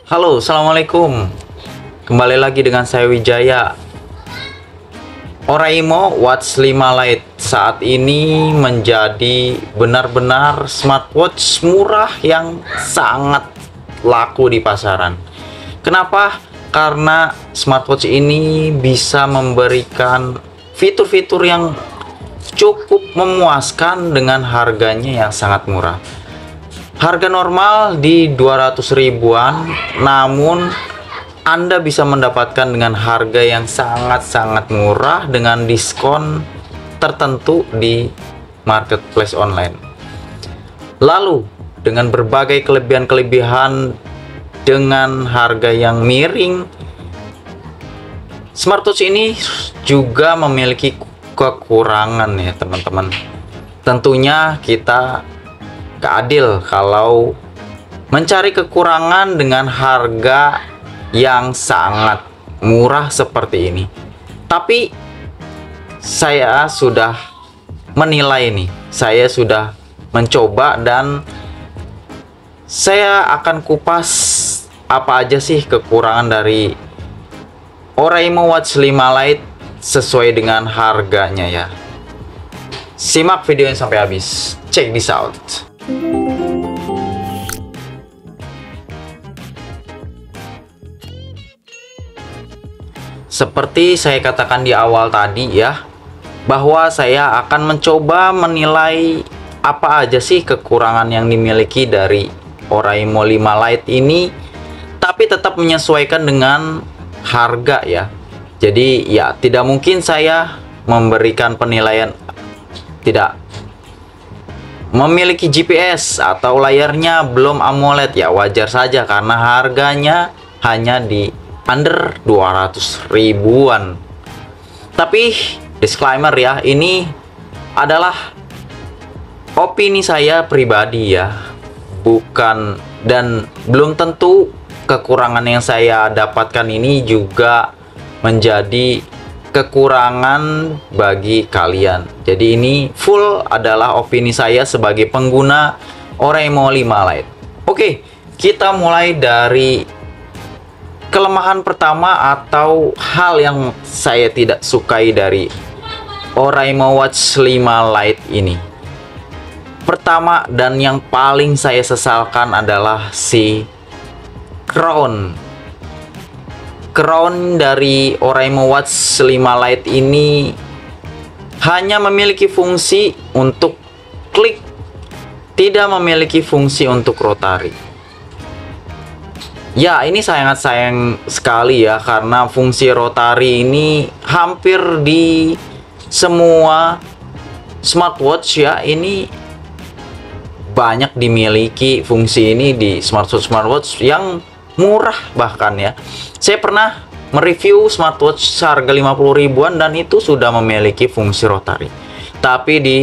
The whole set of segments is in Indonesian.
Halo, assalamualaikum. Kembali lagi dengan saya Wijaya. Oraimo Watch 5 Lite saat ini menjadi benar-benar smartwatch murah yang sangat laku di pasaran. Kenapa? Karena smartwatch ini bisa memberikan fitur-fitur yang cukup memuaskan dengan harganya yang sangat murah. Harga normal di 200 ribuan, namun Anda bisa mendapatkan dengan harga yang sangat-sangat murah dengan diskon tertentu di marketplace online. Lalu, dengan berbagai kelebihan-kelebihan dengan harga yang miring, smartwatch ini juga memiliki kekurangan ya teman-teman. Tentunya kita gak adil kalau mencari kekurangan dengan harga yang sangat murah seperti ini. Tapi saya sudah menilai nih, saya sudah mencoba dan saya akan kupas apa aja sih kekurangan dari Oraimo Watch 5 Lite sesuai dengan harganya ya. Simak videonya sampai habis. Check this out. Seperti saya katakan di awal tadi ya, bahwa saya akan mencoba menilai apa aja sih kekurangan yang dimiliki dari Oraimo 5 Lite ini, tapi tetap menyesuaikan dengan harga ya. Jadi ya tidak mungkin saya memberikan penilaian tidak memiliki GPS atau layarnya belum AMOLED ya, wajar saja karena harganya hanya di under 200 ribuan. Tapi disclaimer ya, ini adalah opini saya pribadi ya, bukan, dan belum tentu kekurangan yang saya dapatkan ini juga menjadi kekurangan bagi kalian. Jadi ini full adalah opini saya sebagai pengguna Oraimo 5 Lite. Oke, kita mulai dari kelemahan pertama atau hal yang saya tidak sukai dari Oraimo Watch 5 Lite ini. Pertama dan yang paling saya sesalkan adalah si crown dari Oraimo Watch 5 Lite ini hanya memiliki fungsi untuk klik, tidak memiliki fungsi untuk rotari. Ya, ini sangat sayang sekali ya, karena fungsi rotari ini hampir di semua smartwatch ya, ini banyak dimiliki fungsi ini di smartwatch yang murah bahkan ya. Saya pernah mereview smartwatch seharga 50 ribuan dan itu sudah memiliki fungsi rotari. Tapi di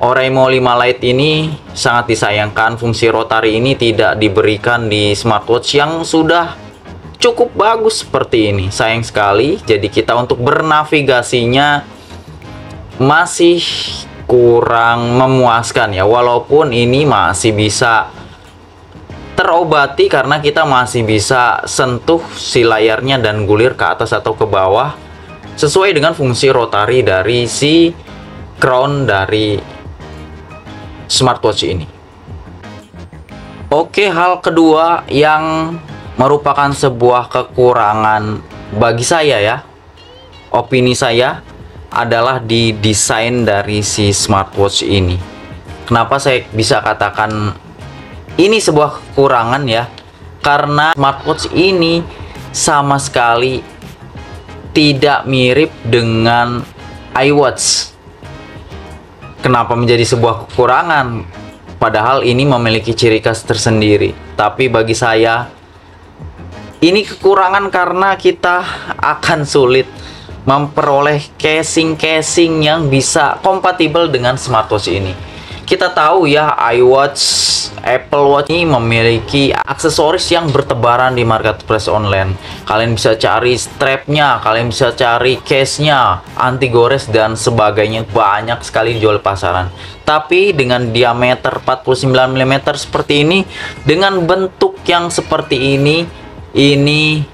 Oraimo 5 Lite ini sangat disayangkan fungsi rotari ini tidak diberikan di smartwatch yang sudah cukup bagus seperti ini. Sayang sekali. Jadi kita untuk bernavigasinya masih kurang memuaskan ya, walaupun ini masih bisa terobati karena kita masih bisa sentuh si layarnya dan gulir ke atas atau ke bawah sesuai dengan fungsi rotari dari si crown dari smartwatch ini. Oke, hal kedua yang merupakan sebuah kekurangan bagi saya ya, opini saya, adalah di desain dari si smartwatch ini. Kenapa saya bisa katakan ini sebuah kekurangan ya? Karena smartwatch ini sama sekali tidak mirip dengan iWatch. Kenapa menjadi sebuah kekurangan? Padahal ini memiliki ciri khas tersendiri. Tapi bagi saya, ini kekurangan karena kita akan sulit memperoleh casing-casing yang bisa kompatibel dengan smartwatch ini. Kita tahu ya, iWatch, Apple Watch ini memiliki aksesoris yang bertebaran di marketplace online. Kalian bisa cari strapnya, kalian bisa cari case-nya, anti gores dan sebagainya, banyak sekali dijual pasaran. Tapi dengan diameter 49 mm seperti ini, dengan bentuk yang seperti ini, ini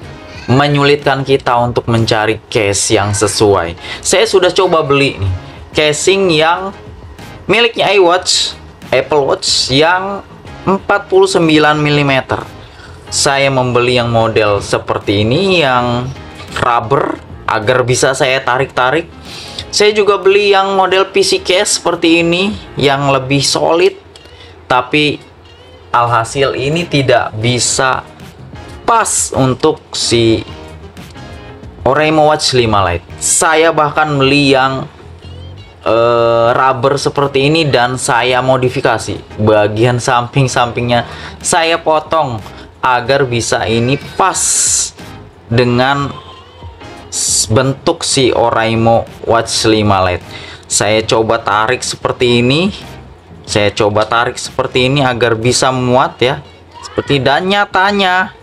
menyulitkan kita untuk mencari case yang sesuai. Saya sudah coba beli nih casing yang miliknya Apple Watch yang 49 mm. Saya membeli yang model seperti ini yang rubber agar bisa saya tarik-tarik. Saya juga beli yang model PC case seperti ini yang lebih solid, tapi alhasil ini tidak bisa pas untuk si Oraimo Watch 5 Lite. Saya bahkan beli yang rubber seperti ini dan saya modifikasi bagian samping-sampingnya, saya potong agar bisa ini pas dengan bentuk si Oraimo Watch 5 Lite. Saya coba tarik seperti ini, agar bisa muat ya, seperti, dan nyatanya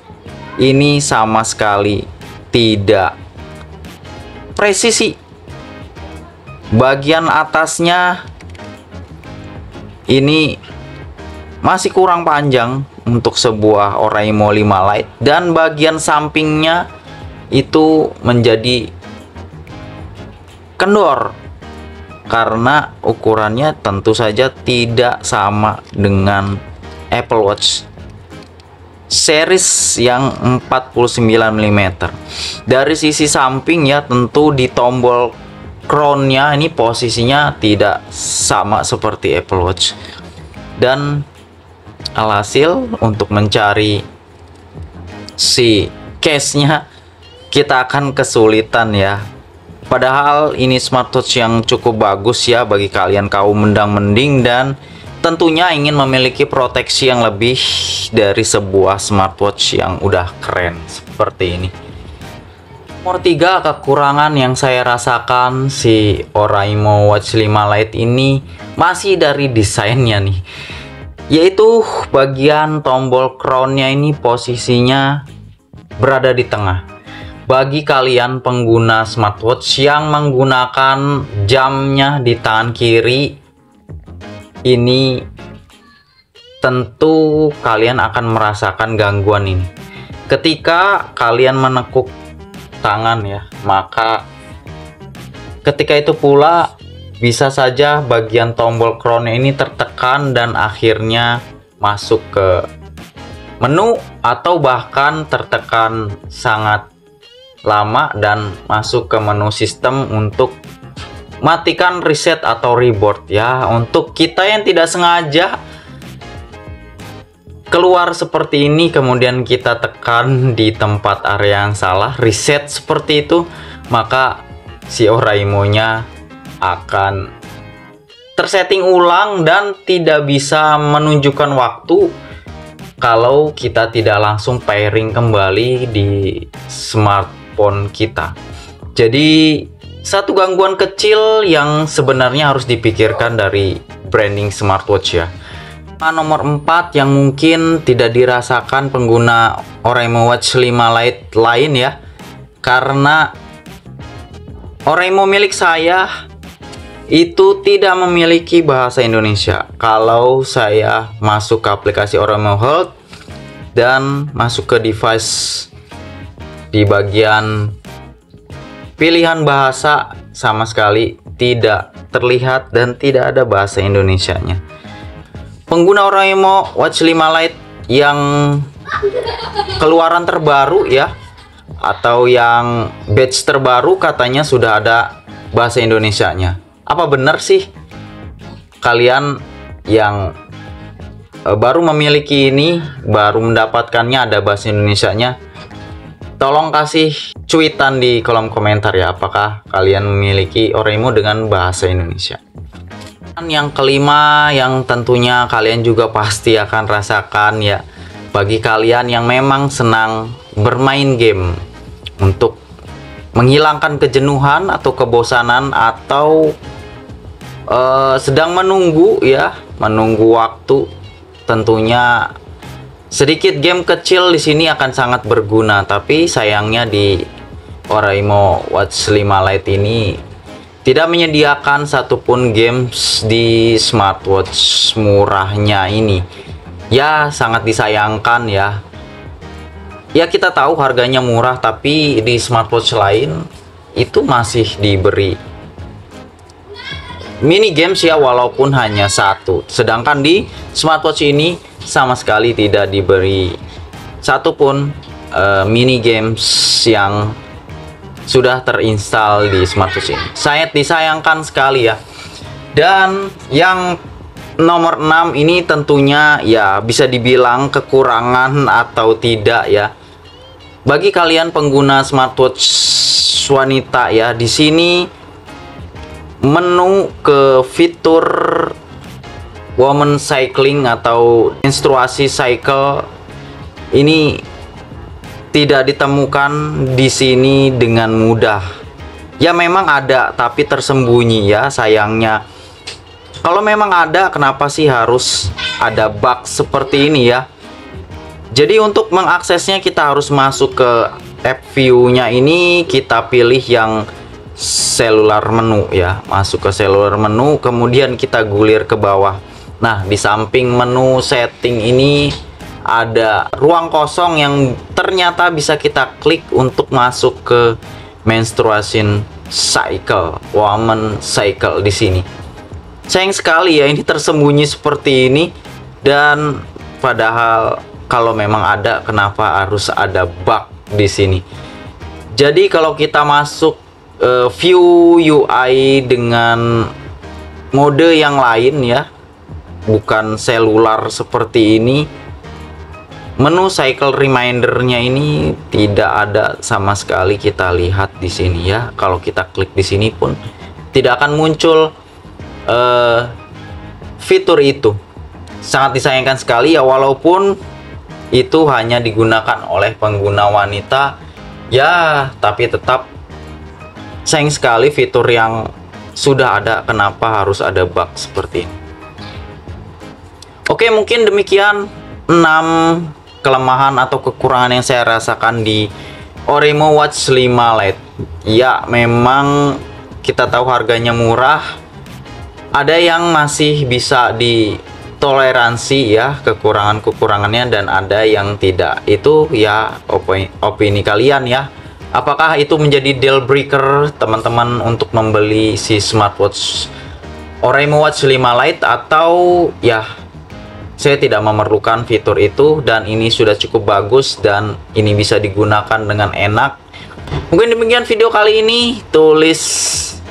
ini sama sekali tidak presisi. Bagian atasnya ini masih kurang panjang untuk sebuah Oraimo 5 Lite, dan bagian sampingnya itu menjadi kendor karena ukurannya tentu saja tidak sama dengan Apple Watch series yang 49 mm. Dari sisi samping ya, tentu di tombol crown-nya ini posisinya tidak sama seperti Apple Watch, dan alhasil untuk mencari si case-nya kita akan kesulitan ya. Padahal ini smartwatch yang cukup bagus ya bagi kalian kaum mendang-mending dan tentunya ingin memiliki proteksi yang lebih dari sebuah smartwatch yang udah keren seperti ini. Nomor 3 kekurangan yang saya rasakan si Oraimo Watch 5 Lite ini masih dari desainnya nih, yaitu bagian tombol crown-nya ini posisinya berada di tengah. Bagi kalian pengguna smartwatch yang menggunakan jamnya di tangan kiri, ini tentu kalian akan merasakan gangguan ini. Ketika kalian menekuk tangan ya, maka ketika itu pula bisa saja bagian tombol crown ini tertekan dan akhirnya masuk ke menu, atau bahkan tertekan sangat lama dan masuk ke menu sistem untuk matikan reset atau reboot ya. Untuk kita yang tidak sengaja keluar seperti ini, kemudian kita tekan di tempat area yang salah, reset seperti itu, maka si Oraimo nya akan tersetting ulang dan tidak bisa menunjukkan waktu kalau kita tidak langsung pairing kembali di smartphone kita. Jadi satu gangguan kecil yang sebenarnya harus dipikirkan dari branding smartwatch ya. Nomor 4 yang mungkin tidak dirasakan pengguna Oraimo Watch 5 Lite lain ya, karena Oraimo milik saya itu tidak memiliki bahasa Indonesia. Kalau saya masuk ke aplikasi Oraimo Health dan masuk ke device, di bagian pilihan bahasa sama sekali tidak terlihat dan tidak ada bahasa Indonesianya. Pengguna Oraimo Watch 5 Lite yang keluaran terbaru ya, atau yang batch terbaru, katanya sudah ada bahasa Indonesianya. Apa benar sih kalian yang baru memiliki ini, baru mendapatkannya ada bahasa Indonesianya? Tolong kasih cuitan di kolom komentar ya, apakah kalian memiliki Oraimo dengan bahasa Indonesia. Dan yang kelima yang tentunya kalian juga pasti akan rasakan ya, bagi kalian yang memang senang bermain game untuk menghilangkan kejenuhan atau kebosanan, atau sedang menunggu ya, menunggu waktu, tentunya sedikit game kecil di sini akan sangat berguna. Tapi sayangnya di Oraimo Watch 5 Lite ini tidak menyediakan satupun games di smartwatch murahnya ini. Ya, sangat disayangkan ya. Ya kita tahu harganya murah, tapi di smartwatch lain itu masih diberi mini games ya, walaupun hanya satu. Sedangkan di smartwatch ini sama sekali tidak diberi satupun mini games yang sudah terinstal di smartwatch ini. Sangat disayangkan sekali ya. Dan yang nomor 6 ini tentunya ya bisa dibilang kekurangan atau tidak ya. Bagi kalian pengguna smartwatch wanita ya, di sini menu ke fitur woman cycling atau menstruasi cycle ini tidak ditemukan di sini dengan mudah. Ya memang ada, tapi tersembunyi ya sayangnya. Kalau memang ada, kenapa sih harus ada bug seperti ini ya? Jadi untuk mengaksesnya kita harus masuk ke app view-nya ini, kita pilih yang cellular menu ya. Masuk ke cellular menu, kemudian kita gulir ke bawah. Nah, di samping menu setting ini ada ruang kosong yang ternyata bisa kita klik untuk masuk ke menstruation cycle, woman cycle di sini. Sayang sekali ya ini tersembunyi seperti ini, dan padahal kalau memang ada, kenapa harus ada bug di sini? Jadi kalau kita masuk view UI dengan mode yang lain ya, bukan selular seperti ini, menu cycle remindernya ini tidak ada sama sekali. Kita lihat di sini ya, kalau kita klik di sini pun tidak akan muncul fitur itu. Sangat disayangkan sekali ya, walaupun itu hanya digunakan oleh pengguna wanita ya, tapi tetap sayang sekali fitur yang sudah ada, kenapa harus ada bug seperti ini. Oke, mungkin demikian 6 kelemahan atau kekurangan yang saya rasakan di Oremo Watch 5 Lite. Ya memang kita tahu harganya murah, ada yang masih bisa ditoleransi ya kekurangannya, dan ada yang tidak. Itu ya opini kalian ya. Apakah itu menjadi deal breaker teman-teman untuk membeli si smartwatch Oremo Watch 5 Lite, atau ya saya tidak memerlukan fitur itu dan ini sudah cukup bagus dan ini bisa digunakan dengan enak? Mungkin demikian video kali ini. Tulis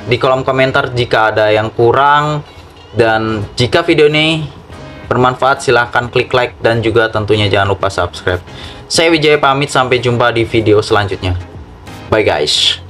di kolom komentar jika ada yang kurang, dan jika video ini bermanfaat silahkan klik like dan juga tentunya jangan lupa subscribe. Saya Wijaya pamit, sampai jumpa di video selanjutnya. Bye guys.